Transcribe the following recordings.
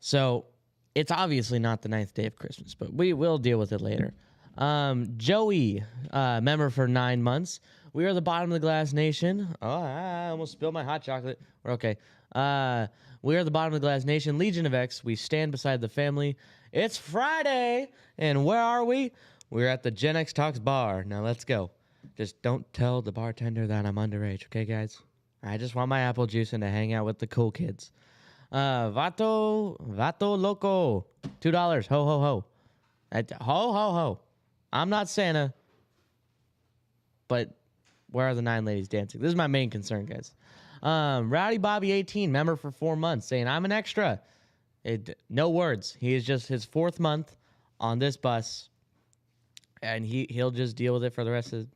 So it's obviously not the 9th day of Christmas, but we will deal with it later. Joey, member for 9 months. We are the bottom of the glass nation. Oh, I almost spilled my hot chocolate. We're okay. We are the bottom of the glass nation. Legion of X. We stand beside the family. It's Friday, and where are we? We're at the Gen X Talks bar. Now let's go. Just don't tell the bartender that I'm underage, okay, guys? I just want my apple juice and to hang out with the cool kids. Vato Loco, $2. Ho ho ho. Ho ho ho. I'm not Santa, but where are the 9 ladies dancing? This is my main concern, guys. Rowdy Bobby 18, member for 4 months, saying I'm an extra. No words. He is just his 4th month on this bus, and he'll just deal with it for the rest of.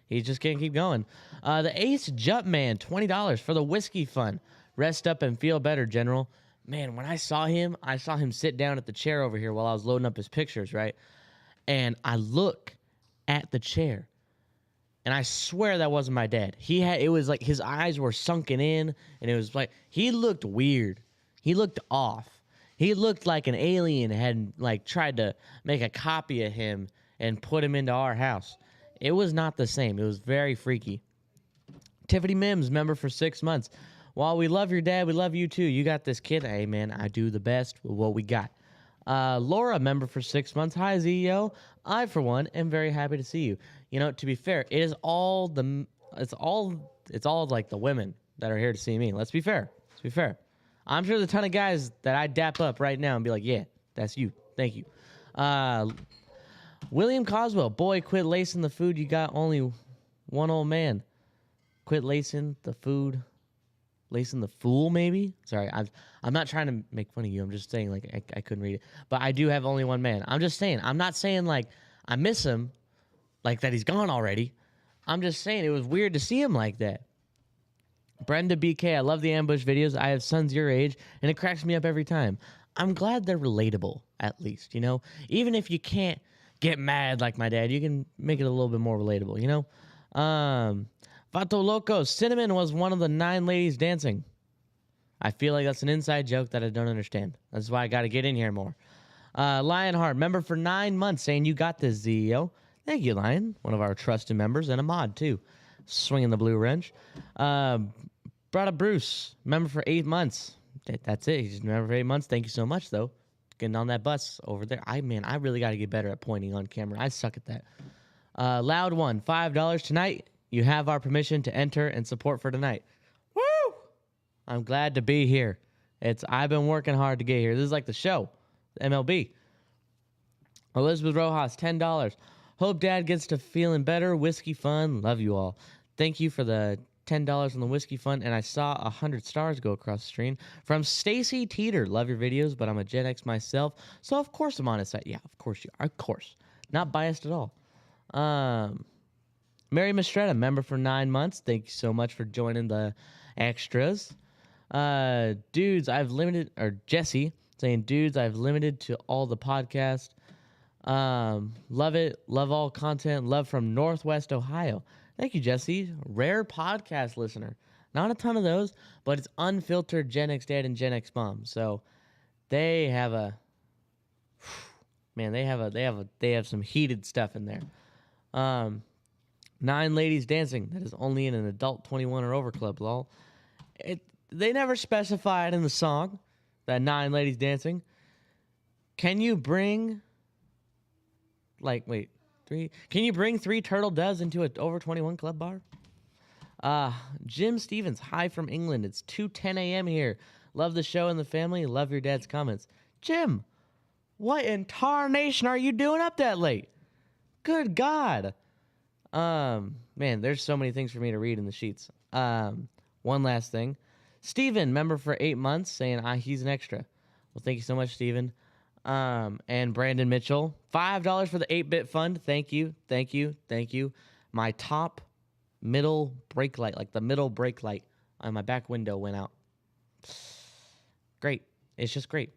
He's just gonna keep going. The Ace Jumpman, $20 for the whiskey fund. Rest up and feel better, General. Man, when I saw him sit down at the chair over here while I was loading up his pictures, right? And I look at the chair, and I swear that wasn't my dad. It was like his eyes were sunken in, and it was like he looked weird. He looked off. He looked like an alien had like tried to make a copy of him and put him into our house. It was not the same. It was very freaky. Tiffany Mims, member for 6 months. While we love your dad, we love you too. You got this, kid. Hey, man, I do the best with what we got. Laura, member for 6 months. Hi, CEO. I, for one, am very happy to see you. You know, to be fair, it's all like the women that are here to see me. Let's be fair. I'm sure there's a ton of guys that I dap up right now and be like, yeah, that's you. Thank you. William Coswell, boy, quit lacing the food. You got only one old man. Quit lacing the food. Lacing the fool, maybe? Sorry, I'm not trying to make fun of you. I'm just saying, like, I couldn't read it. But I do have only one man. I'm just saying. I'm not saying, like, I miss him, like, that he's gone already. I'm just saying it was weird to see him like that. Brenda BK, I love the ambush videos. I have sons your age, and it cracks me up every time. I'm glad they're relatable, at least, you know? Even if you can't get mad like my dad, you can make it a little bit more relatable, you know? Vato Loco, Cinnamon was one of the 9 ladies dancing. I feel like that's an inside joke that I don't understand. That's why I got to get in here more. Lionheart, member for 9 months, saying you got this, CEO. Thank you, Lion. One of our trusted members and a mod, too. Swinging the blue wrench. Brother Bruce, member for 8 months. That's it. He's a member for 8 months. Thank you so much, though. Getting on that bus over there. I really got to get better at pointing on camera. I suck at that. Loud One, $5 tonight. You have our permission to enter and support for tonight. Woo! I'm glad to be here. I've been working hard to get here. This is like the show, MLB. Elizabeth Rojas, $10. Hope Dad gets to feeling better. Whiskey fun. Love you all. Thank you for the $10 on the whiskey fund. And I saw 100 stars go across the screen from Stacy Teeter. Love your videos, but I'm a Gen X myself, so of course I'm on his side. Yeah, of course you are. Of course. Not biased at all. Mary Mistretta, member for 9 months. Thank you so much for joining the extras. Jesse saying, dudes, I've limited to all the podcast. Love it. Love all content. Love from Northwest Ohio. Thank you, Jesse. Rare podcast listener. Not a ton of those, but it's unfiltered Gen X dad and Gen X mom. So they have they have some heated stuff in there. 9 ladies dancing. That is only in an adult 21 or over club, lol. They never specified in the song that 9 ladies dancing. Can you bring 3? Can you bring 3 turtle doves into an over 21 club bar? Jim Stevens, hi from England. It's 2:10 a.m. here. Love the show and the family. Love your dad's comments. Jim, what in tarnation are you doing up that late? Good God. Man, there's so many things for me to read in the sheets. One last thing. Steven, member for 8 months, saying he's an extra. Well, thank you so much, Steven. And Brandon Mitchell, $5 for the 8-bit fund. Thank you. My top middle brake light, like the middle brake light on my back window went out. Great. It's just great.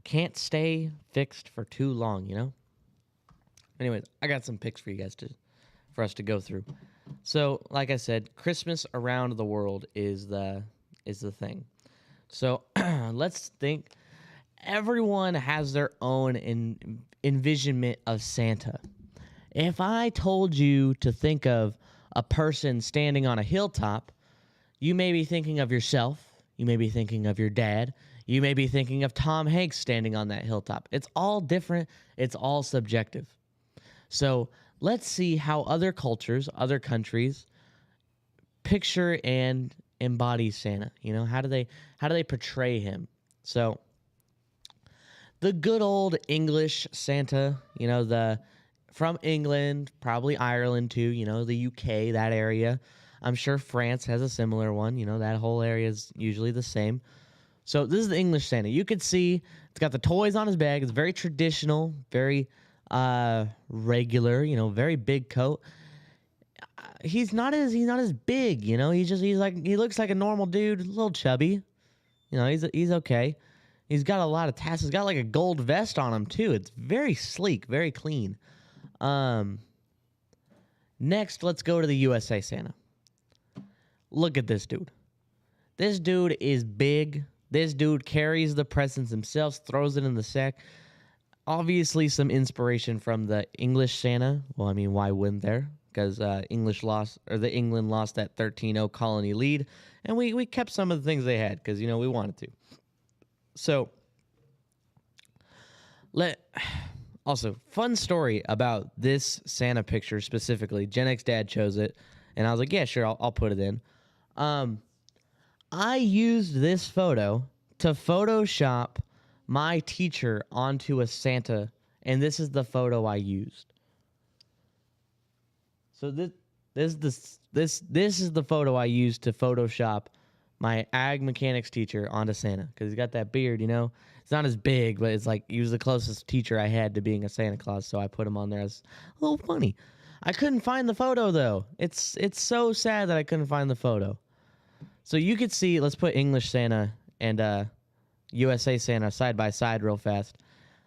Can't stay fixed for too long, you know? Anyways, I got some picks for you guys for us to go through. So, like I said, Christmas around the world is the thing. So, let's think. everyone has their own envisionment of Santa. If I told you to think of a person standing on a hilltop, you may be thinking of yourself. You may be thinking of your dad. You may be thinking of Tom Hanks standing on that hilltop. It's all different. It's all subjective. So let's see how other cultures, other countries picture and embody Santa. You know, how do they portray him? So the good old English Santa, you know, the from England, probably Ireland too, you know, the UK, that area. I'm sure France has a similar one, you know, that whole area is usually the same. So this is the English Santa. You could see it's got the toys on his back. It's very traditional, very regular, you know, very big coat. He's not as big, you know. He looks like a normal dude, a little chubby. You know, he's okay. He's got a lot of tassels. He's got like a gold vest on him too. It's very sleek, very clean. Next, let's go to the USA Santa. Look at this dude. This dude is big. This dude carries the presents himself, throws it in the sack. Obviously, some inspiration from the English Santa. Well, I mean, why wouldn't there? Because England lost that 13-0 colony lead, and we kept some of the things they had because, you know, we wanted to. So, also, fun story about this Santa picture specifically. Gen X Dad chose it, and I was like, yeah, sure, I'll put it in. I used this photo to Photoshop my teacher onto a Santa, and this is the photo I used. So this is the photo I used to Photoshop my ag mechanics teacher onto Santa, because he's got that beard, you know. It's not as big, but it's like he was the closest teacher I had to being a Santa Claus, so I put him on there as a little funny. I couldn't find the photo though. It's so sad that I couldn't find the photo. So you could see, let's put English Santa and USA Santa side by side real fast.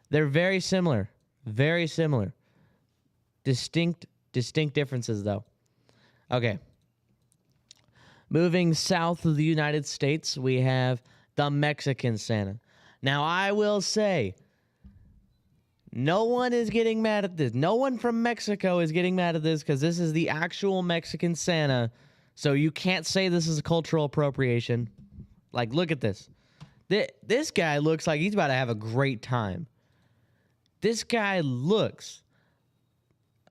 They're very similar. Very similar. Distinct differences though. Okay. Moving south of the United States, we have the Mexican Santa. Now, I will say, no one is getting mad at this. No one from Mexico is getting mad at this because this is the actual Mexican Santa. So you can't say this is a cultural appropriation. Like, look at this. This guy looks like he's about to have a great time. This guy looks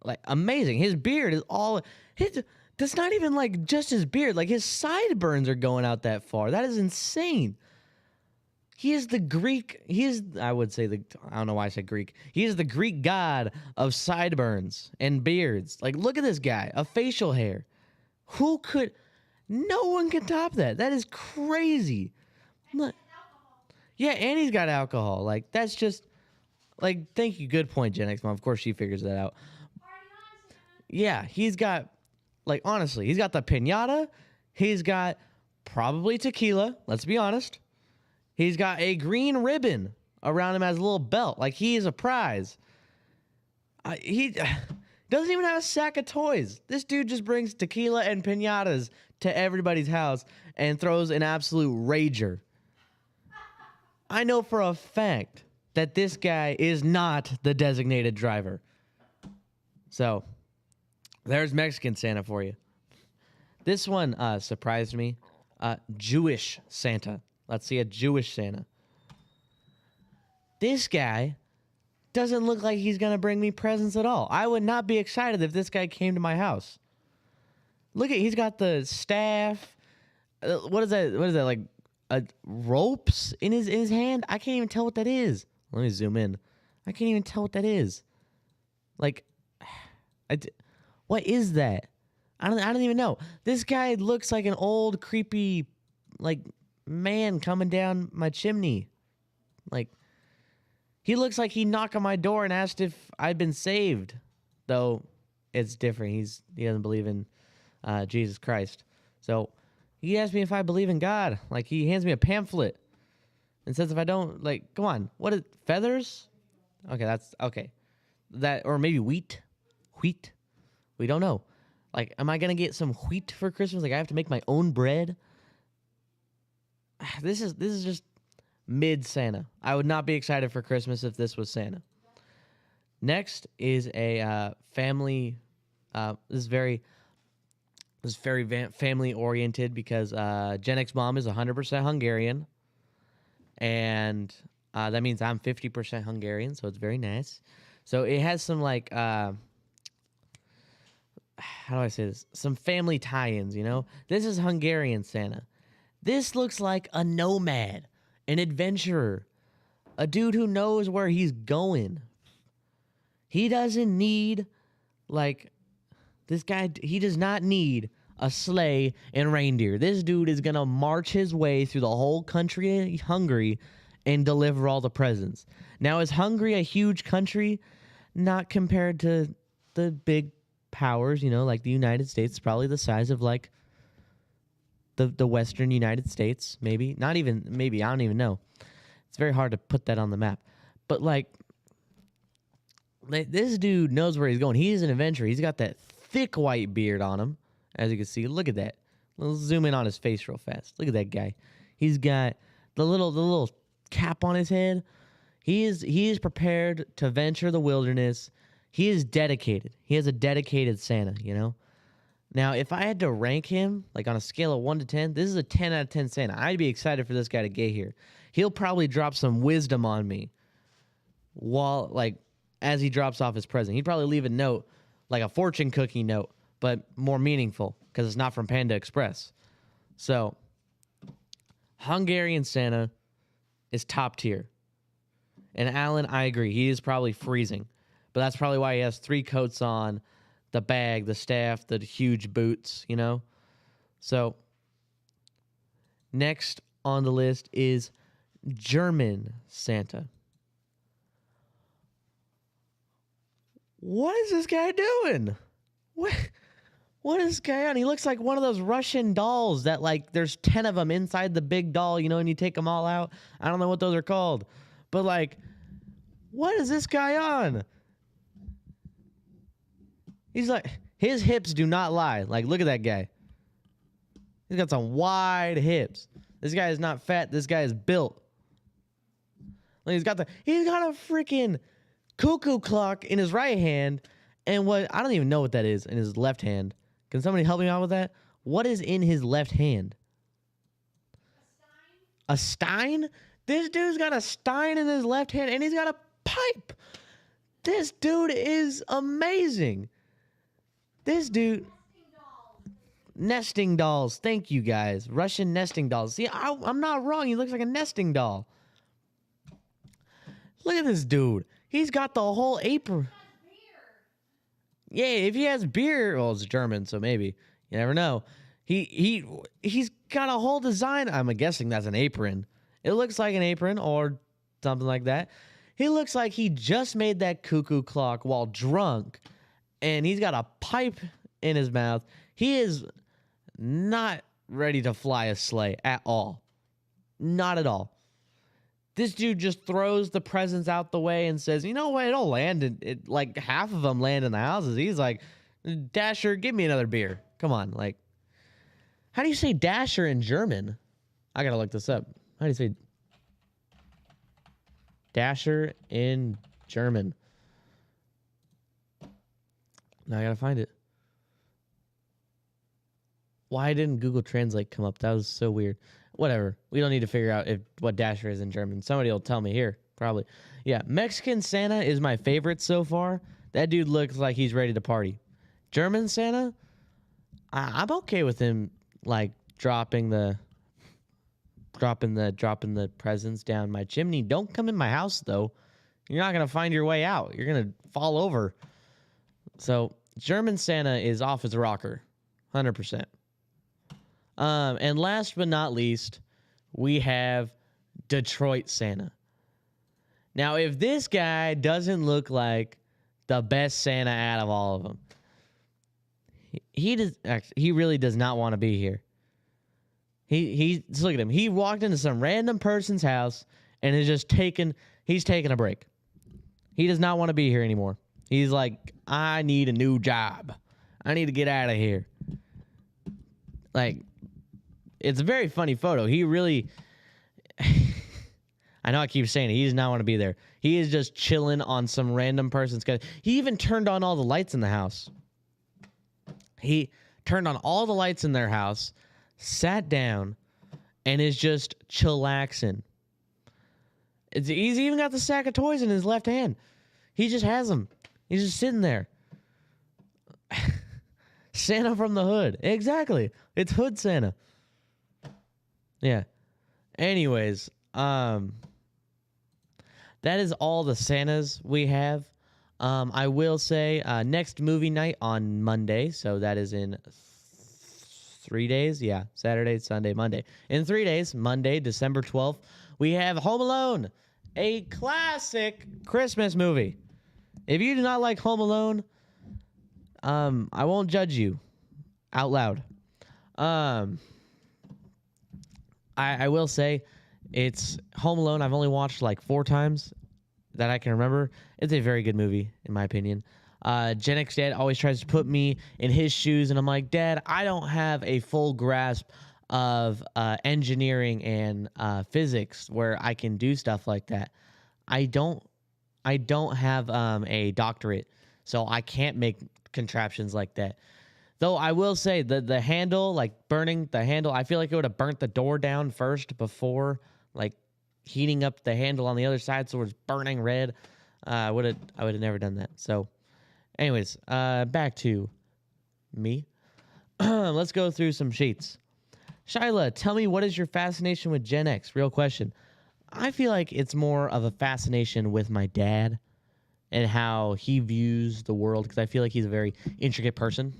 like amazing. His beard is all... That's not even like just his beard. Like his sideburns are going out that far. That is insane. He is the Greek. I don't know why I said Greek. He is the Greek god of sideburns and beards. Like, look at this guy. A facial hair. No one can top that. That is crazy. Look. Yeah, and he's got alcohol. Like, that's just, like, thank you. Good point, Gen X Mom. Of course she figures that out. Yeah, he's got, like, honestly, he's got the piñata. He's got probably tequila. Let's be honest. He's got a green ribbon around him as a little belt. Like, he is a prize. He doesn't even have a sack of toys. This dude just brings tequila and piñatas to everybody's house and throws an absolute rager. I know for a fact that this guy is not the designated driver. So, there's Mexican Santa for you. This one surprised me. Jewish Santa. Let's see a Jewish Santa. This guy doesn't look like he's going to bring me presents at all. I would not be excited if this guy came to my house. Look at, he's got the staff. What is that? What is that, like ropes in his hand? I can't even tell what that is. Let me zoom in. I can't even tell what that is. Like, what is that? I don't even know. This guy looks like an old creepy, like, man coming down my chimney. Like, he looks like he knocked on my door and asked if I'd been saved. Though it's different. He doesn't believe in Jesus Christ. So he asked me if I believe in God. Like, he hands me a pamphlet and says if I don't, like, come on, what is feathers? Okay, that's okay. That, or maybe wheat. We don't know. Like, am I gonna get some wheat for Christmas? Like, I have to make my own bread. This is just mid Santa. I would not be excited for Christmas if this was Santa. Next is a family. This is very family oriented because Gen X mom is 100% Hungarian, and that means I'm 50% Hungarian, so it's very nice. So it has some like how do I say this? Some family tie-ins, you know? This is Hungarian Santa. This looks like a nomad, an adventurer, a dude who knows where he's going. He doesn't need, like, this guy, he does not need a sleigh and reindeer. This dude is going to march his way through the whole country, Hungary, and deliver all the presents. Now, is Hungary a huge country? Not compared to the big powers, you know, like the United States. It's probably the size of, like, the Western United States, maybe. Not even, maybe, I don't even know. It's very hard to put that on the map. But, like, this dude knows where he's going. He is an adventurer. He's got that thick white beard on him, as you can see. Look at that. Let's zoom in on his face real fast. Look at that guy. He's got the little cap on his head. He is prepared to venture the wilderness. He is dedicated. He has a dedicated Santa, you know? Now, if I had to rank him, like on a scale of 1 to 10, this is a 10 out of 10 Santa. I'd be excited for this guy to get here. He'll probably drop some wisdom on me while, like, as he drops off his present. He'd probably leave a note, like a fortune cookie note, but more meaningful because it's not from Panda Express. So, Hungarian Santa is top tier. And Alan, I agree. He is probably freezing. But that's probably why he has 3 coats on, the bag, the staff, the huge boots, you know? So, next on the list is German Santa. What is this guy doing? What is this guy on? He looks like one of those Russian dolls that, like, there's 10 of them inside the big doll, you know, and you take them all out. I don't know what those are called. But, like, what is this guy on? He's like, his hips do not lie. Like, look at that guy. He's got some wide hips. This guy is not fat. This guy is built. Like, he's got a freaking cuckoo clock in his right hand, and I don't even know what that is in his left hand. Can somebody help me out with that? What is in his left hand? A stein? This dude's got a stein in his left hand, and he's got a pipe. This dude is amazing. This dude... Nesting dolls. Thank you, guys. Russian nesting dolls. See, I'm not wrong. He looks like a nesting doll. Look at this dude. He's got the whole apron. Yeah, if he has beer, well, it's German, so maybe. You never know. He's got a whole design. I'm guessing that's an apron. It looks like an apron or something like that. He looks like he just made that cuckoo clock while drunk, and he's got a pipe in his mouth. He is not ready to fly a sleigh at all. Not at all. This dude just throws the presents out the way and says, you know what, it'll land. Like, half of them land in the houses. He's like, Dasher, give me another beer. Come on, like, how do you say Dasher in German? I gotta look this up. How do you say Dasher in German? Now I gotta find it. Why didn't Google Translate come up? That was so weird. Whatever. We don't need to figure out what Dasher is in German. Somebody will tell me here, probably. Yeah, Mexican Santa is my favorite so far. That dude looks like he's ready to party. German Santa, I'm okay with him, like, dropping the presents down my chimney. Don't come in my house, though. You're not gonna find your way out. You're gonna fall over. So German Santa is off his rocker, 100%. And last but not least, we have Detroit Santa. Now, if this guy doesn't look like the best Santa out of all of them, he really does not want to be here. Look at him. He walked into some random person's house and he's taking a break. He does not want to be here anymore. He's like, I need a new job. I need to get out of here. Like, it's a very funny photo. He really... I know I keep saying it. He does not want to be there. He is just chilling on some random person's couch. He even turned on all the lights in the house. He turned on all the lights in their house, sat down, and is just chillaxing. He's even got the sack of toys in his left hand. He just has them. He's just sitting there. Santa from the hood. Exactly. It's Hood Santa. Yeah. Anyways, that is all the Santas we have. I will say next movie night on Monday, so that is in 3 days. Yeah, Saturday, Sunday, Monday. In 3 days, Monday, December 12th, we have Home Alone, a classic Christmas movie. If you do not like Home Alone, I won't judge you out loud. I will say it's Home Alone. I've only watched like 4 times that I can remember. It's a very good movie, in my opinion. Gen X Dad always tries to put me in his shoes, and I'm like, Dad, I don't have a full grasp of engineering and physics where I can do stuff like that. I don't have a doctorate, so I can't make contraptions like that. Though I will say the handle, like burning the handle, I feel like it would have burnt the door down first before like heating up the handle on the other side, so it's burning red. I would have never done that. So, anyways, back to me. Let's go through some sheets. Shyla, tell me, what is your fascination with Gen X? Real question. I feel like it's more of a fascination with my dad and how he views the world, because I feel like he's a very intricate person,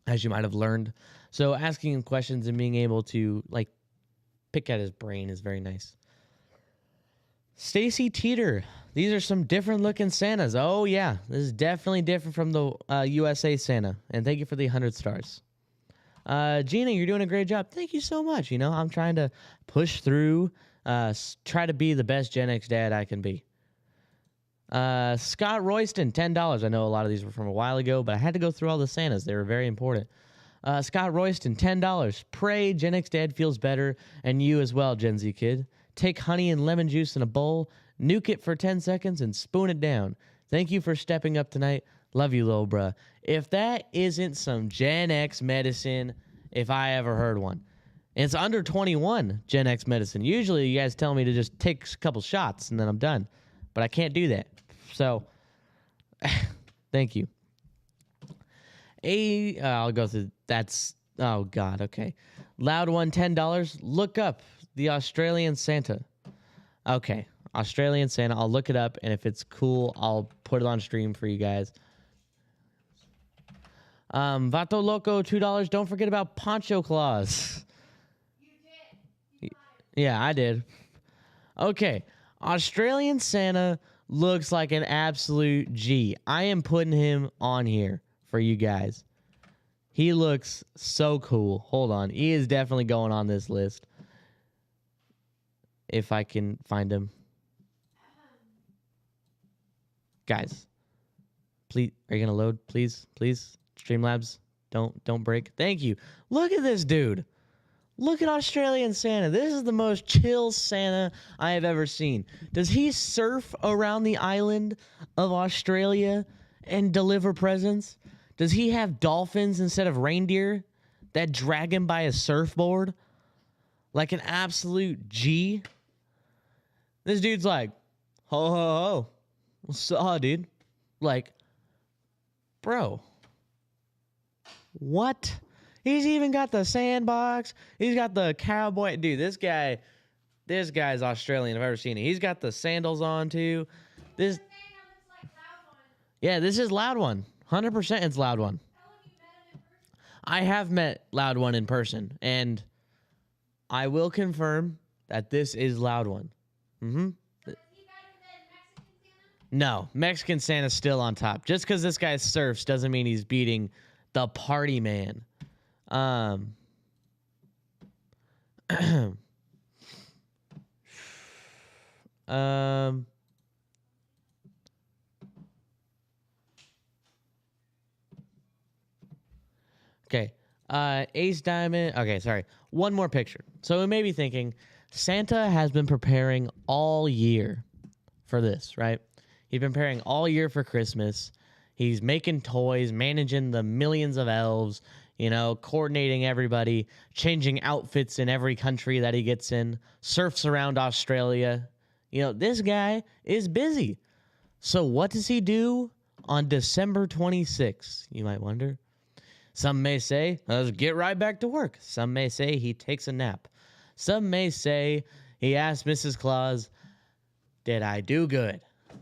as you might have learned. So asking him questions and being able to like pick at his brain is very nice. Stacy Teeter, these are some different looking Santas. Oh yeah, this is definitely different from the USA Santa. And thank you for the 100 stars. Gina, you're doing a great job. Thank you so much. You know, I'm trying to push through, try to be the best Gen X dad I can be. Scott Royston, $10. I know a lot of these were from a while ago, but I had to go through all the Santas. They were very important. Scott Royston, $10. Pray Gen X Dad feels better, and you as well, Gen Z kid. Take honey and lemon juice in a bowl, nuke it for 10 seconds, and spoon it down. Thank you for stepping up tonight. Love you, little bruh. If that isn't some Gen X medicine, if I ever heard one. And it's under 21 Gen X medicine. Usually you guys tell me to just take a couple shots and then I'm done. But I can't do that. So, thank you. I'll go through. That's, oh God, okay. Loud one, $10. Look up the Australian Santa. Okay, Australian Santa. I'll look it up, and if it's cool, I'll put it on stream for you guys. Vato Loco, $2. Don't forget about Poncho Claus. You did. Yeah, I did. Okay, Australian Santa looks like an absolute G. I am putting him on here for you guys. He looks so cool. Hold on. He is definitely going on this list. If I can find him. Guys, please, are you going to load? Please, please. Streamlabs, don't break. Thank you. Look at this dude. Look at Australian Santa. This is the most chill Santa I have ever seen. Does he surf around the island of Australia and deliver presents? Does he have dolphins instead of reindeer that drag him by a surfboard? Like an absolute G? This dude's like, ho, ho, ho. What's up, dude? Like, bro. What? He's even got the sandbox. He's got the cowboy. Dude, this guy's Australian. I've ever seen it. He's got the sandals on too. This is Loud One. 100% it's Loud One. I have met Loud One in person, and I will confirm that this is Loud One. Mm-hmm. No, Mexican Santa's still on top. Just because this guy surfs doesn't mean he's beating the party man. Okay. Ace Diamond. Okay, sorry. One more picture. So it may be thinking, Santa has been preparing all year for this, right? He's been preparing all year for Christmas. He's making toys, managing the millions of elves, coordinating everybody, changing outfits in every country that he gets in, surfs around Australia. This guy is busy. So what does he do on December 26th, you might wonder? Some may say, let's get right back to work. Some may say he takes a nap. Some may say he asks Mrs. Claus, did I do good?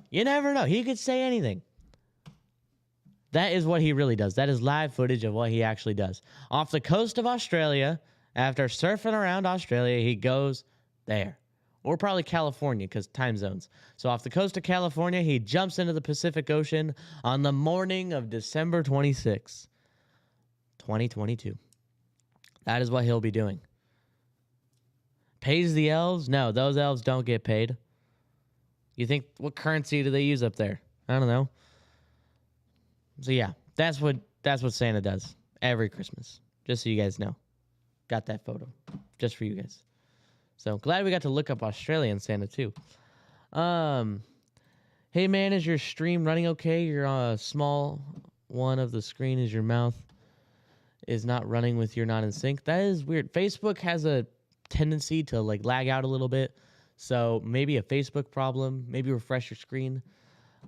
You never know. He could say anything. That is what he really does. That is live footage of what he actually does. Off the coast of Australia, after surfing around Australia, he goes there. Or probably California, because time zones. So off the coast of California, he jumps into the Pacific Ocean on the morning of December 26, 2022. That is what he'll be doing. Pays the elves? No, those elves don't get paid. You think, what currency do they use up there? I don't know. So yeah, that's what Santa does every Christmas. Just so you guys know. Got that photo. Just for you guys. So glad we got to look up Australian Santa too. Hey man, is your stream running okay? Your small one of the screen is your mouth is not running with your not in sync. That is weird. Facebook has a tendency to lag out a little bit. So maybe a Facebook problem. Maybe refresh your screen.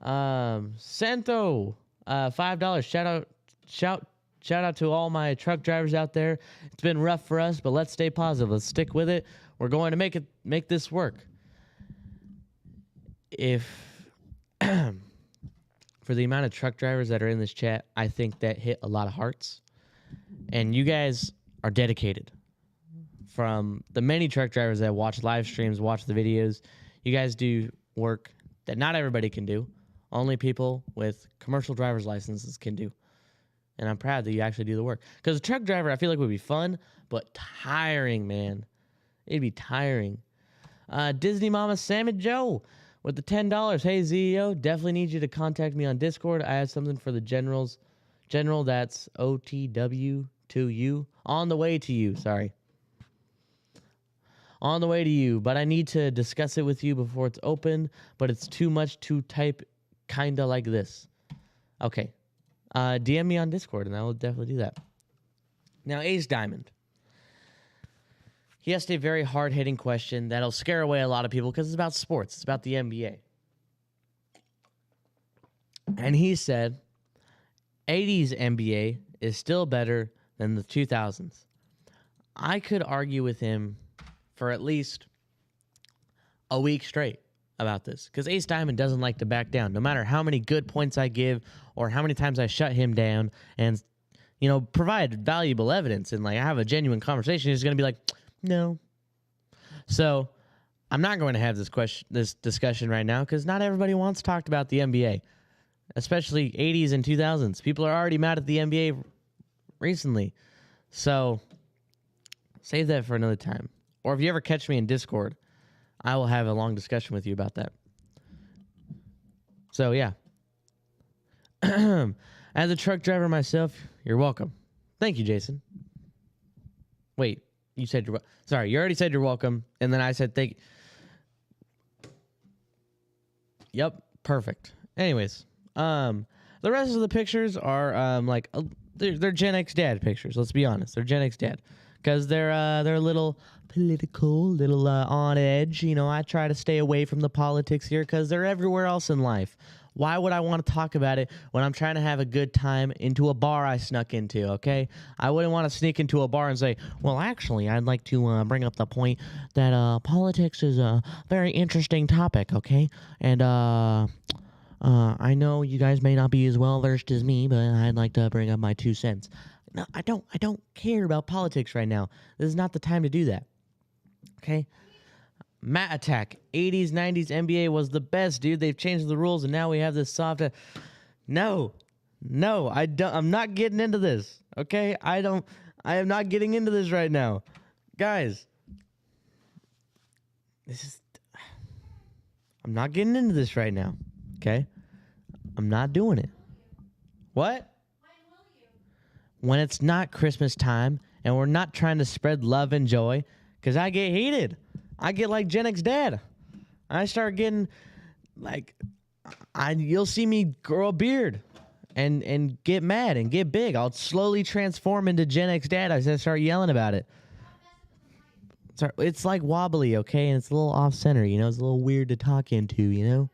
Santo, $5. Shout out to all my truck drivers out there. It's been rough for us, but let's stay positive. Let's stick with it. We're going to make this work. If for the amount of truck drivers that are in this chat, I think that hit a lot of hearts. And you guys are dedicated. From the many truck drivers that watch live streams, watch the videos, you guys do work that not everybody can do. Only people with commercial driver's licenses can do. And I'm proud that you actually do the work. Because a truck driver, I feel like, would be fun, but tiring, man. It'd be tiring. Disney Mama Sam and Joe with the $10. Hey, ZEO, definitely need you to contact me on Discord. I have something for the generals. General, that's OTW to you. On the way to you, sorry. On the way to you, but I need to discuss it with you before it's open, but it's too much to type kinda like this. Okay. DM me on Discord, and I will definitely do that. Now, Ace Diamond. He asked a very hard-hitting question that'll scare away a lot of people because it's about sports. It's about the NBA. And he said, 80s NBA is still better than the 2000s. I could argue with him for at least a week straight about this, because Ace Diamond doesn't like to back down. No matter how many good points I give or how many times I shut him down and, provide valuable evidence and I have a genuine conversation, he's going to be like, no. So I'm not going to have this discussion right now because not everybody wants talked about the NBA, especially 80s and 2000s. People are already mad at the NBA recently. So save that for another time. Or if you ever catch me in Discord, I will have a long discussion with you about that. So, yeah. As a truck driver myself, you're welcome. Thank you, Jason. Wait, you said you're sorry, you already said you're welcome, and then I said thank you. Yep, perfect. Anyways, the rest of the pictures are they're Gen X dad pictures. Let's be honest, they're Gen X dad because they're a little political, little on edge. I try to stay away from the politics here because they're everywhere else in life. Why would I want to talk about it when I'm trying to have a good time into a bar I snuck into, okay? I wouldn't want to sneak into a bar and say, well, actually, I'd like to bring up the point that politics is a very interesting topic, okay? And I know you guys may not be as well-versed as me, but I'd like to bring up my 2 cents. No, I don't care about politics right now. This is not the time to do that, okay? Matt Attack, 80s, 90s NBA was the best, dude. They've changed the rules, and now we have this soft... No, I'm not getting into this, okay? I am not getting into this right now. Guys, I'm not getting into this right now, okay? I'm not doing it. What? When will you? When it's not Christmas time, and we're not trying to spread love and joy, because I get heated. I get like Gen X dad. I start getting like, you'll see me grow a beard and get mad and get big. I'll slowly transform into Gen X dad as I start yelling about it. It's like wobbly, okay? And it's a little off center, you know? It's a little weird to talk into, you know?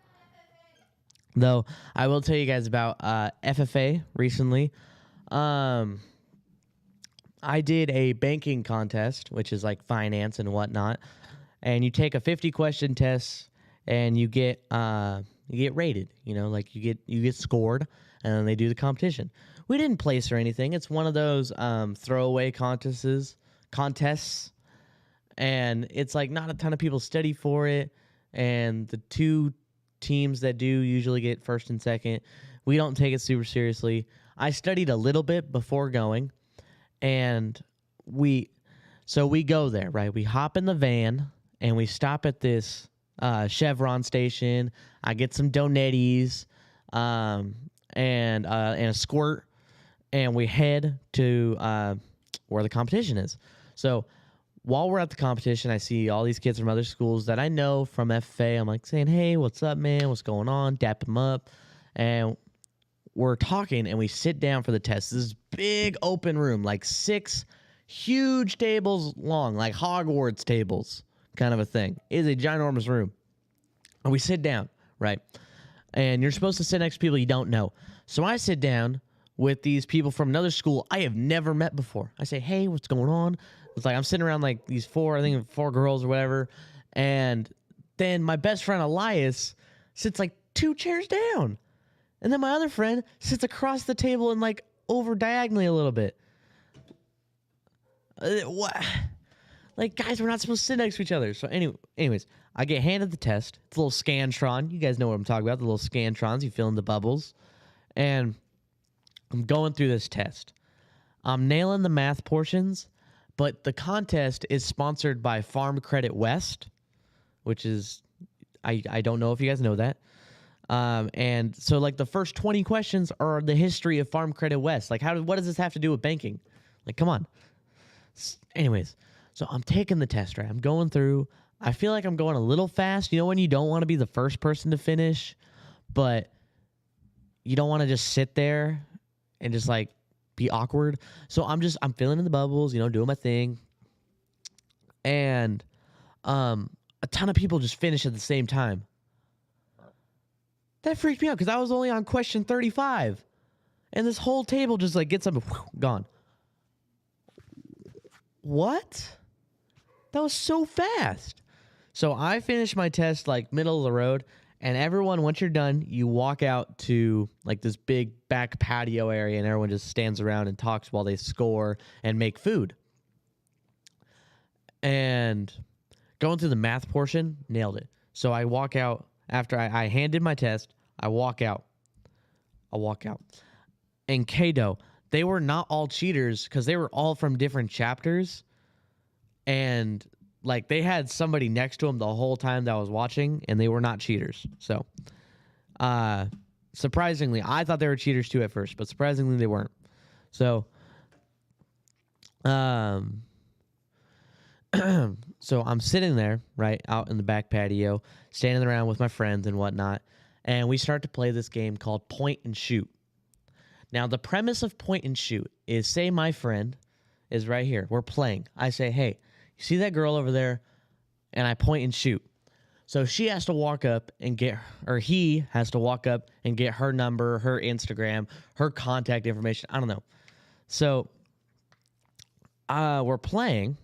Though, I will tell you guys about FFA recently. I did a banking contest, which is like finance and whatnot. And you take a 50-question test and you get rated, you know, like you get scored, and then they do the competition. We didn't place or anything. It's one of those throwaway contests, and it's like not a ton of people study for it, and the two teams that do usually get first and second. We don't take it super seriously. I studied a little bit before going, and we go there, right? We hop in the van and we stop at this Chevron station. I get some Donettes and a squirt, and we head to where the competition is. So while we're at the competition, I see all these kids from other schools that I know from FFA. I'm like saying, hey, what's up, man? What's going on? Dap them up. And we're talking, and we sit down for the test. This is big open room, like 6 huge tables long, like Hogwarts tables kind of a thing. It is a ginormous room. And we sit down, right? And you're supposed to sit next to people you don't know. So I sit down with these people from another school I have never met before. I say, hey, what's going on? It's like I'm sitting around like these 4 girls or whatever. And then my best friend Elias sits like 2 chairs down. And then my other friend sits across the table and like over diagonally a little bit. What? Like, guys, we're not supposed to sit next to each other. So anyways, I get handed the test. It's a little Scantron. You guys know what I'm talking about, the little Scantrons. You fill in the bubbles. And I'm going through this test. I'm nailing the math portions, but the contest is sponsored by Farm Credit West, which is, I don't know if you guys know that. And so, like, the first 20 questions are the history of Farm Credit West. Like, what does this have to do with banking? Like, come on. Anyways, so I'm taking the test, right? I'm going through. I feel like I'm going a little fast. You know when you don't want to be the first person to finish, but you don't want to just sit there and just, like, be awkward. So I'm filling in the bubbles, you know, doing my thing. And a ton of people just finish at the same time. That freaked me out because I was only on question 35. And this whole table just like gets up and gone. What? That was so fast. So I finished my test like middle of the road. And everyone, once you're done, you walk out to like this big back patio area, and everyone just stands around and talks while they score and make food. And going through the math portion, nailed it. So I walk out after I handed my test. I walk out. And Kado, they were not all cheaters because they were all from different chapters. And like they had somebody next to them the whole time that I was watching, and they were not cheaters. So surprisingly, I thought they were cheaters too at first, but surprisingly they weren't. So so I'm sitting there, right, out in the back patio, standing around with my friends and whatnot, and we start to play this game called Point and Shoot. Now, the premise of Point and Shoot is, say my friend is right here. We're playing. I say, hey, you see that girl over there? And I point and shoot. So she has to walk up and he has to walk up and get her number, her Instagram, her contact information. I don't know. So we're playing.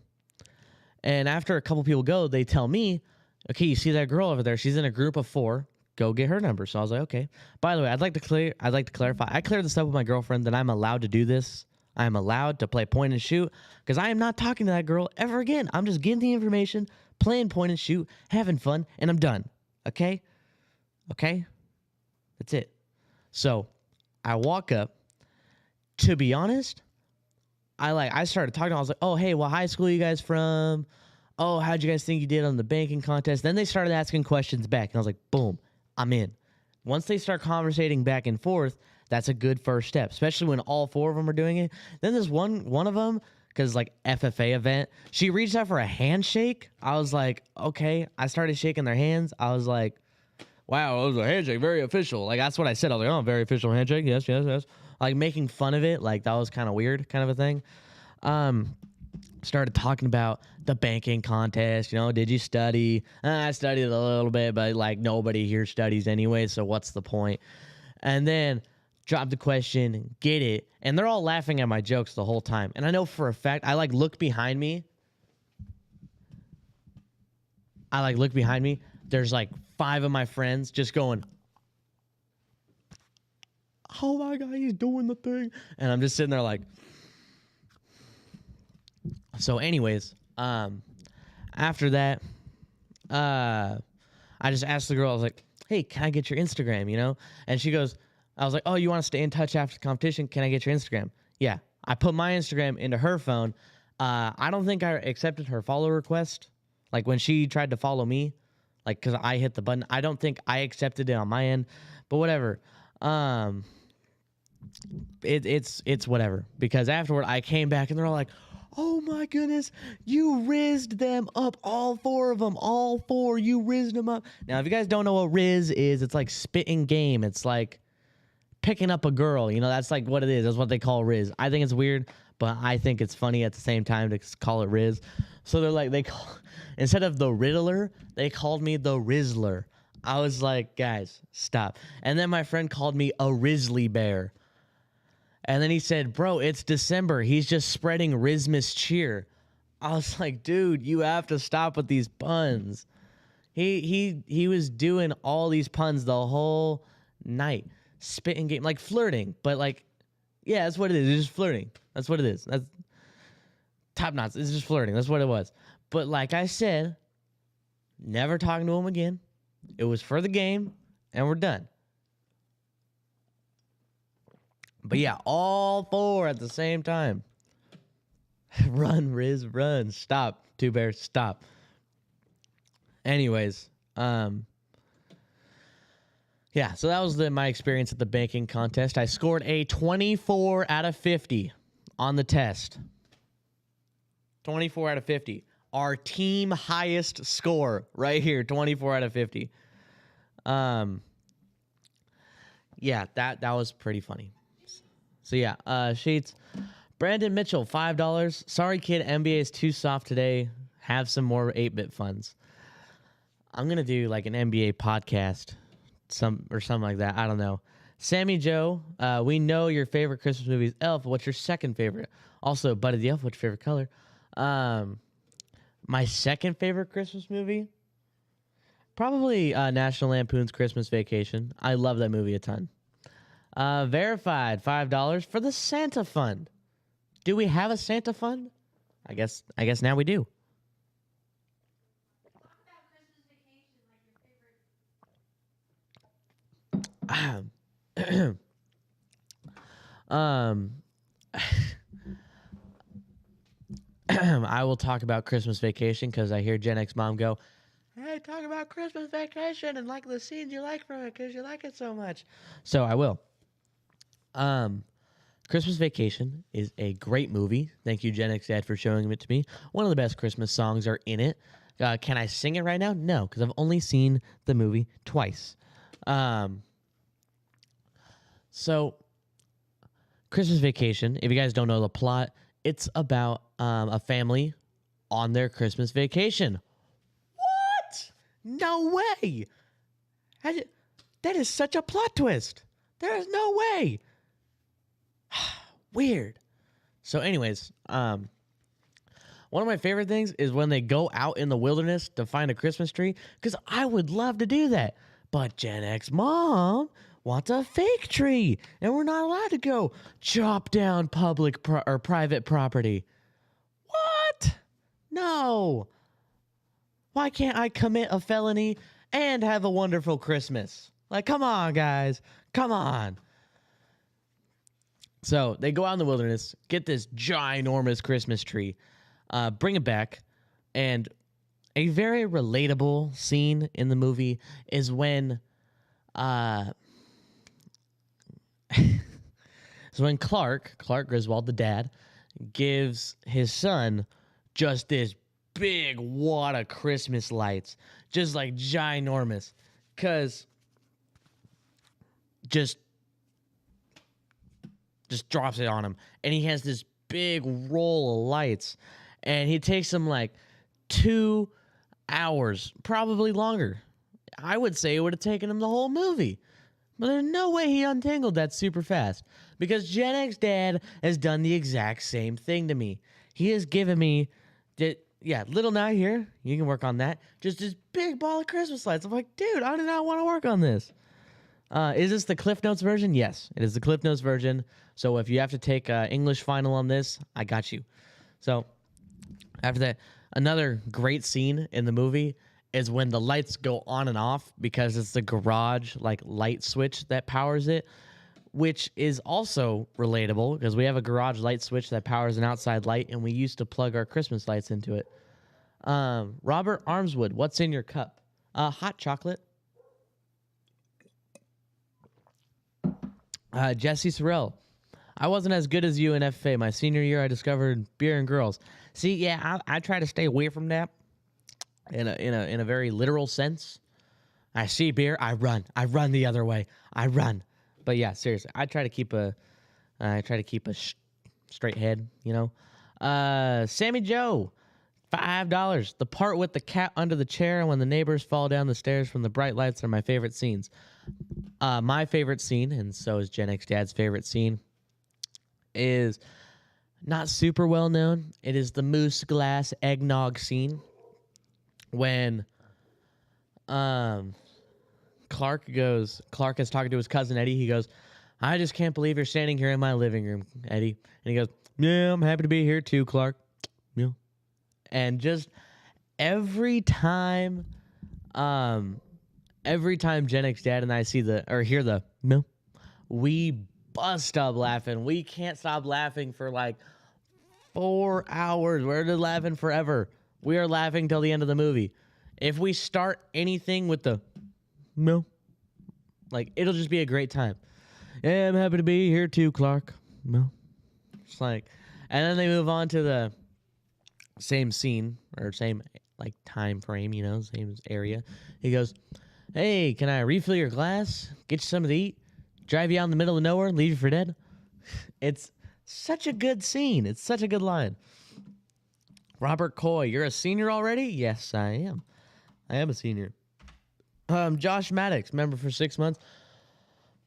And after a couple people go, they tell me, okay, you see that girl over there? She's in a group of 4. Go get her number. So I was like, okay. By the way, I'd like to clarify. I cleared this up with my girlfriend that I'm allowed to do this. I'm allowed to play point and shoot because I am not talking to that girl ever again. I'm just getting the information, playing point and shoot, having fun, and I'm done. Okay? Okay? That's it. So I walk up. To be honest, I started talking. I was like, oh, hey, what high school are you guys from? Oh, how'd you guys think you did on the banking contest? Then they started asking questions back. And I was like, boom, I'm in. Once they start conversating back and forth, that's a good first step, especially when all 4 of them are doing it. Then this one of them because like FFA event. She reached out for a handshake. I was like, okay. I started shaking their hands. I was like, wow, it was a handshake, very official. Like that's what I said. I was like, oh, very official handshake. Yes, yes, yes. Like making fun of it. Like that was kind of weird, kind of a thing. Started talking about the banking contest. You know, did you study? I studied a little bit, but like nobody here studies anyway. So what's the point? And then drop the question, get it. And they're all laughing at my jokes the whole time. And I know for a fact, I like look behind me. There's like 5 of my friends just going, oh my God, he's doing the thing. And I'm just sitting there like. So anyways, after that, I just asked the girl, I was like, hey, can I get your Instagram, you know? And she goes, I was like, oh, you want to stay in touch after the competition? Can I get your Instagram? Yeah. I put my Instagram into her phone. I don't think I accepted her follow request. Like when she tried to follow me, like, cause I hit the button. I don't think I accepted it on my end, but whatever. It's whatever, because afterward I came back and they're all like, oh my goodness, you rizzed them up, all 4 of them, all 4, you rizzed them up. Now, if you guys don't know what rizz is, it's like spitting game. It's like picking up a girl, you know, that's like what it is. That's what they call rizz. I think it's weird, but I think it's funny at the same time to call it rizz. So they're like, instead of the Riddler, they called me the Rizzler. I was like, guys, stop. And then my friend called me a Rizzly Bear. And then he said, bro, it's December. He's just spreading Rizmas cheer. I was like, dude, you have to stop with these puns. He was doing all these puns the whole night. Spitting game, like flirting. But like, yeah, that's what it is. It's just flirting. That's what it is. That's top knots. It's just flirting. That's what it was. But like I said, never talking to him again. It was for the game, and we're done. But yeah, all 4 at the same time. Run, Riz, run. Stop. 2 Bears, stop. Anyways, yeah, so that was my experience at the banking contest. I scored a 24 out of 50 on the test. 24 out of 50. Our team highest score right here, 24 out of 50. Yeah, that was pretty funny. So yeah, Sheets. Brandon Mitchell, $5. Sorry, kid, NBA is too soft today. Have some more 8-bit funds. I'm gonna do like an NBA podcast, something like that. I don't know. Sammy Joe, we know your favorite Christmas movie is Elf. What's your second favorite? Also, Buddy the Elf, what's your favorite color? My second favorite Christmas movie, probably National Lampoon's Christmas Vacation. I love that movie a ton. Verified, $5 for the Santa Fund. Do we have a Santa Fund? I guess now we do. I will talk about Christmas Vacation because I hear Gen X mom go, hey, talk about Christmas Vacation and like the scenes you like from it because you like it so much. So I will. Christmas Vacation is a great movie. Thank you, Gen X Dad, for showing it to me. One of the best Christmas songs are in it. Can I sing it right now? No, because I've only seen the movie twice. So, Christmas Vacation, if you guys don't know the plot, it's about a family on their Christmas vacation. What? No way. That is such a plot twist. There is no way. Weird. So anyways, one of my favorite things is when they go out in the wilderness to find a Christmas tree, because I would love to do that. But Gen X mom wants a fake tree, and we're not allowed to go chop down public or private property. What? No. Why can't I commit a felony and have a wonderful Christmas? Like, come on, guys. Come on. So they go out in the wilderness, get this ginormous Christmas tree, bring it back, and a very relatable scene in the movie is when Clark Griswold, the dad, gives his son just this big wad of Christmas lights, just like ginormous, because just drops it on him, and he has this big roll of lights, and he takes him like 2 hours, probably longer. I would say it would have taken him the whole movie. But there's no way he untangled that super fast, because Gen X Dad has done the exact same thing to me. He has given me, little now here, you can work on that. Just this big ball of Christmas lights. I'm like, dude, I do not want to work on this. Is this the Cliff Notes version? Yes, it is the Cliff Notes version. So if you have to take English final on this, I got you. So after that, another great scene in the movie is when the lights go on and off, because it's the garage like light switch that powers it, which is also relatable because we have a garage light switch that powers an outside light, and we used to plug our Christmas lights into it. Robert Armswood, what's in your cup? Hot chocolate. Jesse Sorrell, I wasn't as good as you in FFA. My senior year, I discovered beer and girls. See, yeah, I try to stay away from that in a very literal sense. I see beer, I run the other way, I run. But yeah, seriously, I try to keep a straight head, you know. Sammy Joe, $5. The part with the cat under the chair and when the neighbors fall down the stairs from the bright lights are my favorite scenes. My favorite scene, and so is Gen X Dad's favorite scene, is not super well known. It is the moose glass eggnog scene when Clark is talking to his cousin Eddie. He goes, I just can't believe you're standing here in my living room, Eddie. And he goes, yeah, I'm happy to be here too, Clark. Yeah. And just every time Gen X Dad and I hear the no, we bust up laughing. We can't stop laughing for like 4 hours. We're just laughing forever. We are laughing till the end of the movie. If we start anything with the no, like, it'll just be a great time. Yeah, I'm happy to be here too, Clark. No. It's like, and then they move on to the same scene or same like time frame, you know, same area. He goes, hey, can I refill your glass? Get you something to eat? Drive you out in the middle of nowhere? Leave you for dead? It's such a good scene. It's such a good line. Robert Coy, you're a senior already? Yes, I am. I am a senior. Josh Maddox, member for 6 months.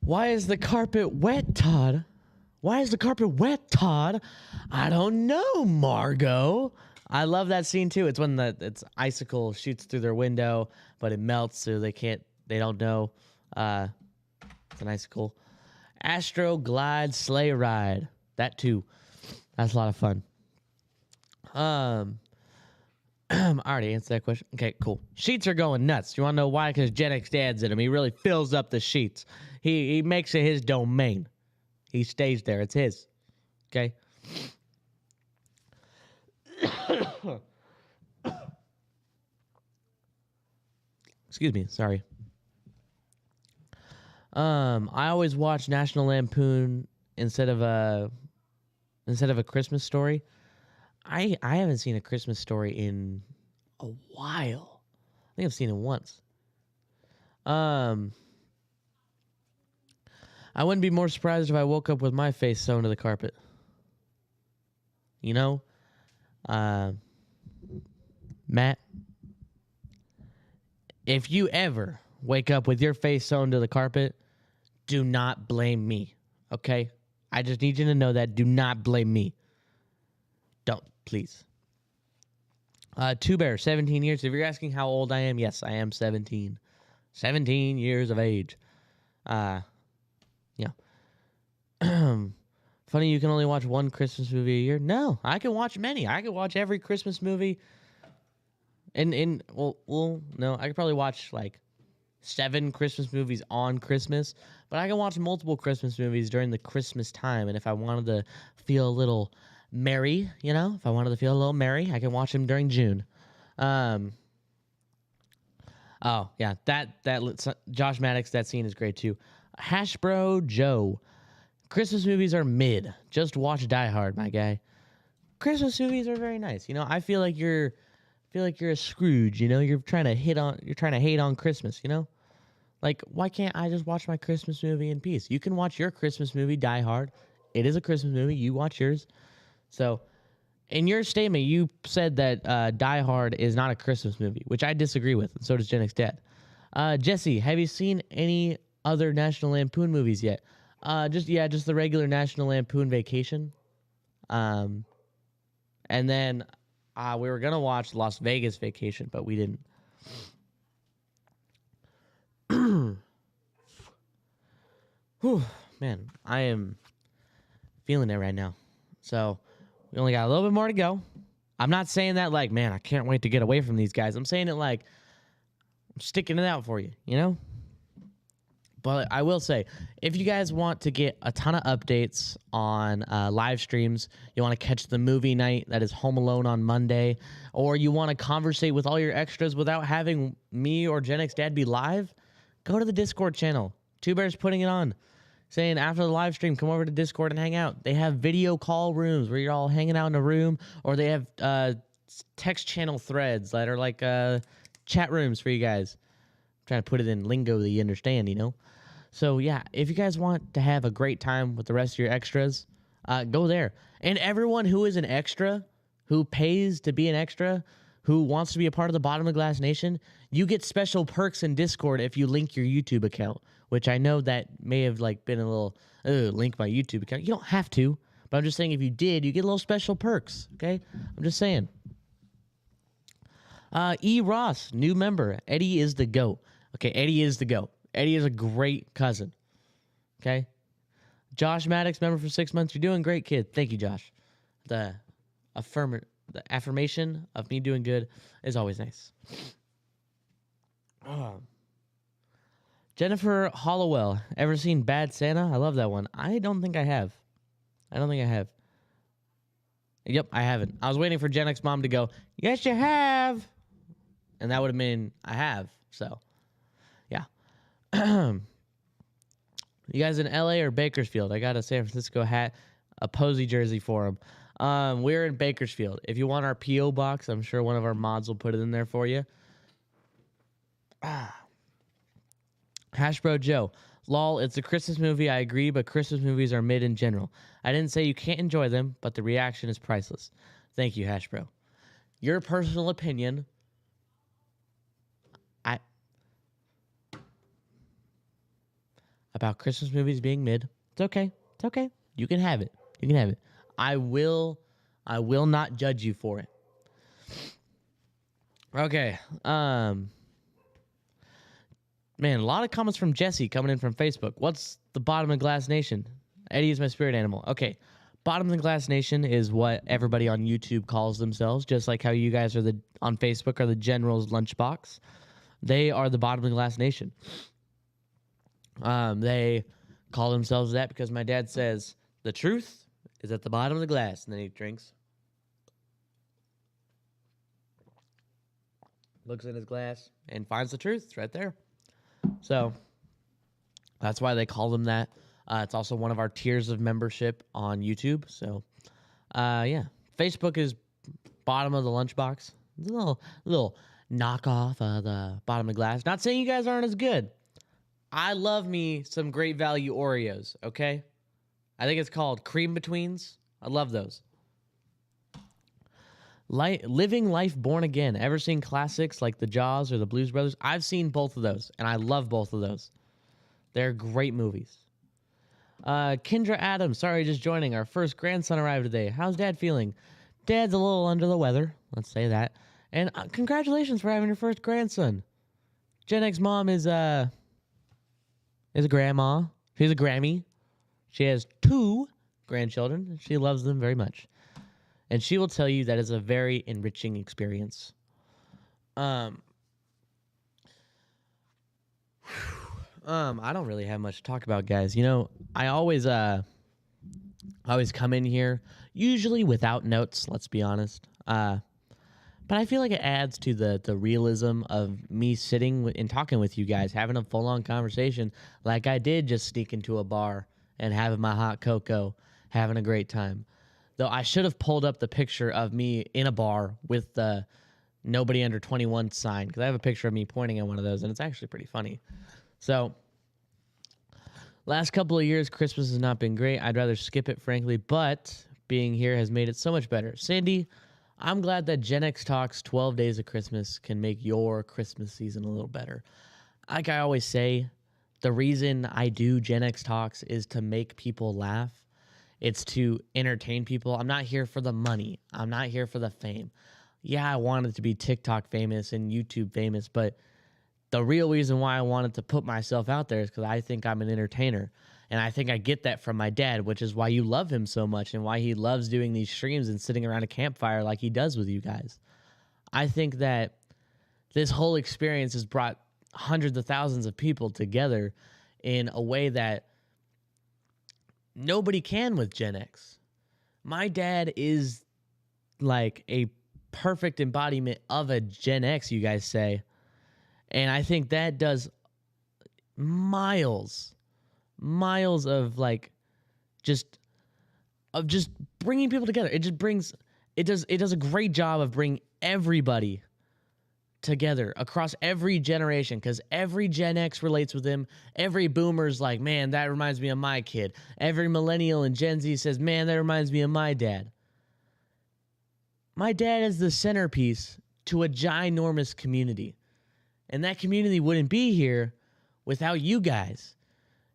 Why is the carpet wet, Todd? Why is the carpet wet, Todd? I don't know, Margot. I love that scene too. It's when it's icicle shoots through their window, but it melts, so they don't know. It's an icicle. Astro Glide Sleigh Ride. That too. That's a lot of fun. I already answered that question. Okay, cool. Sheets are going nuts. You want to know why? Because Gen X Dad's in them. He really fills up the sheets. He makes it his domain. He stays there. It's his. Okay? Excuse me. Sorry. I always watch National Lampoon instead of a Christmas Story. I haven't seen a Christmas Story in a while. I think I've seen it once. I wouldn't be more surprised if I woke up with my face sewn to the carpet. You know? Matt, if you ever wake up with your face sewn to the carpet, do not blame me, okay? I just need you to know that. Do not blame me. Don't, please. Two Bear, 17 years. If you're asking how old I am, yes, I am 17. 17 years of age. Yeah. Funny you can only watch one Christmas movie a year. No, I can watch many. I can watch every Christmas movie. No, I could probably watch like 7 Christmas movies on Christmas, but I can watch multiple Christmas movies during the Christmas time. And if I wanted to feel a little merry, you know, if I wanted to feel a little merry, I can watch them during June. Oh yeah, that Josh Maddox, that scene is great too. Hash Bro Joe, Christmas movies are mid. Just watch Die Hard, my guy. Christmas movies are very nice. You know, I feel like you're a Scrooge. You know, you're trying to hate on Christmas. You know, like why can't I just watch my Christmas movie in peace? You can watch your Christmas movie, Die Hard. It is a Christmas movie. You watch yours. So, in your statement, you said that Die Hard is not a Christmas movie, which I disagree with, and so does Gen X Dad. Jesse, have you seen any other National Lampoon movies yet? Just the regular National Lampoon Vacation. And then we were gonna watch Las Vegas Vacation, but we didn't. Whew, man, I am feeling it right now. So we only got a little bit more to go. I'm not saying that like, man, I can't wait to get away from these guys. I'm saying it like I'm sticking it out for you, you know? But I will say, if you guys want to get a ton of updates on live streams, you want to catch the movie night that is Home Alone on Monday, or you want to conversate with all your extras without having me or Gen X Dad be live, go to the Discord channel. Two Bears putting it on, saying after the live stream, come over to Discord and hang out. They have video call rooms where you're all hanging out in a room, or they have text channel threads that are like chat rooms for you guys. I'm trying to put it in lingo that you understand, you know? So, yeah, if you guys want to have a great time with the rest of your extras, go there. And everyone who is an extra, who pays to be an extra, who wants to be a part of the Bottom of the Glass Nation, you get special perks in Discord if you link your YouTube account, which I know that may have like been a little, link my YouTube account. You don't have to, but I'm just saying if you did, you get a little special perks, okay? I'm just saying. E. Ross, new member. Eddie is the GOAT. Okay, Eddie is the GOAT. Eddie is a great cousin. Okay? Josh Maddox, member for 6 months. You're doing great, kid. Thank you, Josh. The affirmation of me doing good is always nice. Jennifer Hollowell. Ever seen Bad Santa? I love that one. I don't think I have. Yep, I haven't. I was waiting for Gen X Mom to go, yes, you have. And that would have been, I have. So, yeah. You guys in LA or Bakersfield? I got a San Francisco hat, a Posey jersey for him. We're in Bakersfield. If you want our P.O. box, I'm sure one of our mods will put it in there for you. Hashbro Joe. Lol, it's a Christmas movie, I agree, but Christmas movies are mid in general. I didn't say you can't enjoy them, but the reaction is priceless. Thank you, Hashbro. Your personal opinion... about Christmas movies being mid. It's okay. It's okay. You can have it. You can have it. I will not judge you for it. Okay. Man, a lot of comments from Jesse coming in from Facebook. What's the Bottom of the Glass Nation? Eddie is my spirit animal. Okay. Bottom of the Glass Nation is what everybody on YouTube calls themselves, just like how you guys are on Facebook are the General's Lunchbox. They are the Bottom of the Glass Nation. They call themselves that because my dad says the truth is at the bottom of the glass, and then he drinks, looks in his glass, and finds the truth. It's right there. So that's why they call them that. It's also one of our tiers of membership on YouTube. So, yeah, Facebook is Bottom of the Lunchbox. It's a little knockoff of the Bottom of the Glass. Not saying you guys aren't as good. I love me some Great Value Oreos, okay? I think it's called Cream Betweens. I love those. Living Life Born Again. Ever seen classics like The Jaws or The Blues Brothers? I've seen both of those, and I love both of those. They're great movies. Kendra Adams, sorry, just joining. Our first grandson arrived today. How's Dad feeling? Dad's a little under the weather. Let's say that. And congratulations for having your first grandson. Gen X Mom is a grandma. She's a Grammy. She has 2 grandchildren. She loves them very much. And she will tell you that is a very enriching experience. I don't really have much to talk about, guys. You know, I always come in here, usually without notes, let's be honest. But I feel like it adds to the realism of me sitting and talking with you guys, having a full-on conversation like I did just sneak into a bar and having my hot cocoa, having a great time. Though I should have pulled up the picture of me in a bar with the nobody under 21 sign, because I have a picture of me pointing at one of those, and it's actually pretty funny. So, last couple of years, Christmas has not been great. I'd rather skip it, frankly, but being here has made it so much better. Sandy, I'm glad that Gen X Talks 12 Days of Christmas can make your Christmas season a little better. Like I always say, the reason I do Gen X Talks is to make people laugh. It's to entertain people. I'm not here for the money. I'm not here for the fame. Yeah, I wanted to be TikTok famous and YouTube famous, but the real reason why I wanted to put myself out there is because I think I'm an entertainer. And I think I get that from my dad, which is why you love him so much and why he loves doing these streams and sitting around a campfire like he does with you guys. I think that this whole experience has brought hundreds of thousands of people together in a way that nobody can with Gen X. My dad is like a perfect embodiment of a Gen X, you guys say. And I think that does miles of like just bringing people together. It does a great job of bringing everybody together across every generation, because every Gen X relates with him. Every boomer's like, man, that reminds me of my kid. Every millennial and Gen Z says, man, that reminds me of my dad. My dad is the centerpiece to a ginormous community. And that community wouldn't be here without you guys.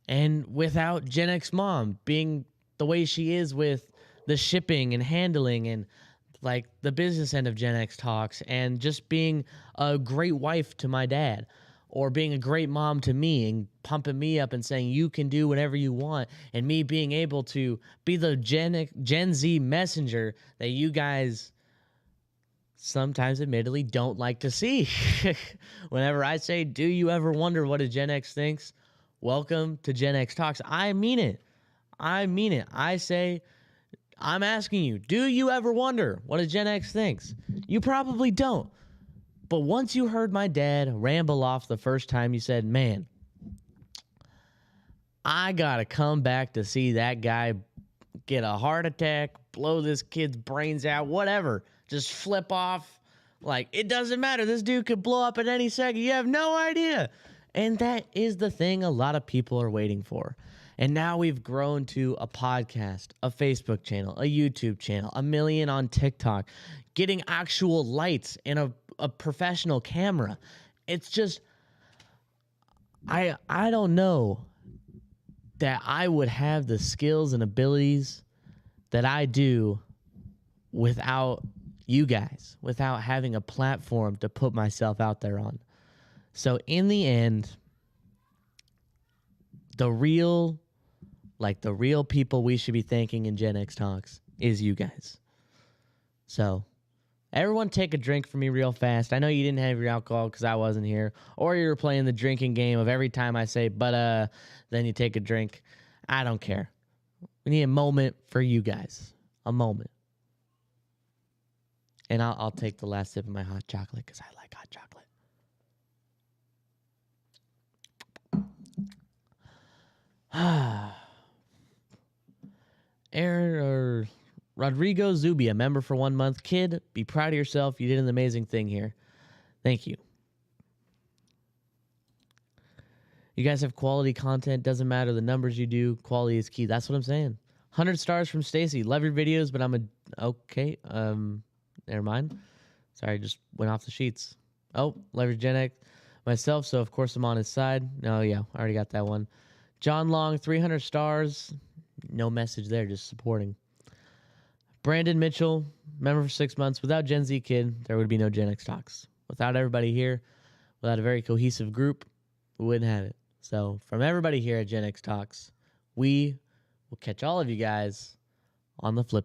And without Gen X Mom being the way she is with the shipping and handling and like the business end of Gen X Talks, and just being a great wife to my dad, or being a great mom to me and pumping me up and saying you can do whatever you want, and me being able to be the Gen Z messenger that you guys sometimes admittedly don't like to see. Whenever I say, do you ever wonder what a Gen X thinks? Welcome to Gen X Talks. I mean it. I say, I'm asking you, do you ever wonder what a Gen X thinks? You probably don't. But once you heard my dad ramble off the first time, you said, man, I gotta come back to see that guy get a heart attack, blow this kid's brains out, whatever. Just flip off. Like, it doesn't matter. This dude could blow up at any second. You have no idea. And that is the thing a lot of people are waiting for. And now we've grown to a podcast, a Facebook channel, a YouTube channel, 1 million on TikTok, getting actual lights and a professional camera. It's just, I don't know that I would have the skills and abilities that I do without you guys, without having a platform to put myself out there on. So in the end, the real people we should be thanking in Gen X Talks is you guys. So everyone take a drink for me real fast. I know you didn't have your alcohol because I wasn't here, or you were playing the drinking game of every time I say, but then you take a drink. I don't care. We need a moment for you guys. A moment. And I'll take the last sip of my hot chocolate because I like hot chocolate. Rodrigo Zubia, member for 1 month. Kid, be proud of yourself. You did an amazing thing here. Thank you. You guys have quality content. Doesn't matter the numbers you do. Quality is key. That's what I'm saying. 100 stars from Stacy. Love your videos, but okay. Never mind. Sorry, just went off the sheets. Oh, leverage Gen X myself, so of course I'm on his side. No, yeah, I already got that one. John Long, 300 stars. No message there, just supporting. Brandon Mitchell, member for 6 months. Without Gen Z Kid, there would be no Gen X Talks. Without everybody here, without a very cohesive group, we wouldn't have it. So from everybody here at Gen X Talks, we will catch all of you guys on the flip side.